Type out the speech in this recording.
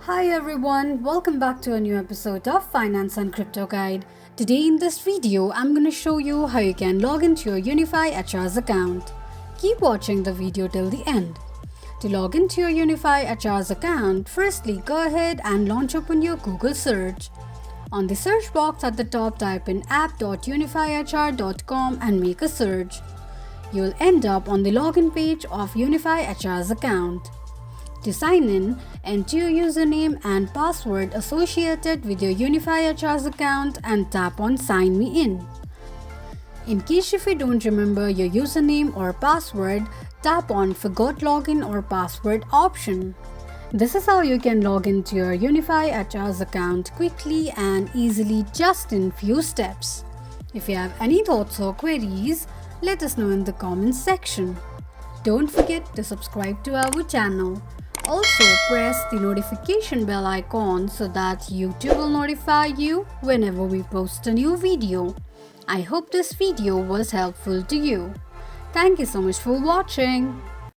Hi everyone, welcome back to a new episode of Finance and Crypto Guide. Today in this video, I'm going to show you how you can log into your Unify HR's account. Keep watching the video till the end. To log into your Unify HR's account, firstly go ahead and launch open your Google search. On the search box at the top, type in app.unifyhr.com and make a search. You'll end up on the login page of Unify HR's account. To sign in, enter your username and password associated with your Unify HR's account and tap on Sign Me In. In case if you don't remember your username or password, tap on Forgot Login or Password option. This is how you can log into your Unify HR's account quickly and easily just in few steps. If you have any thoughts or queries, let us know in the comments section. Don't forget to subscribe to our channel. Also, press the notification bell icon so that YouTube will notify you whenever we post a new video. I hope this video was helpful to you. Thank you so much for watching.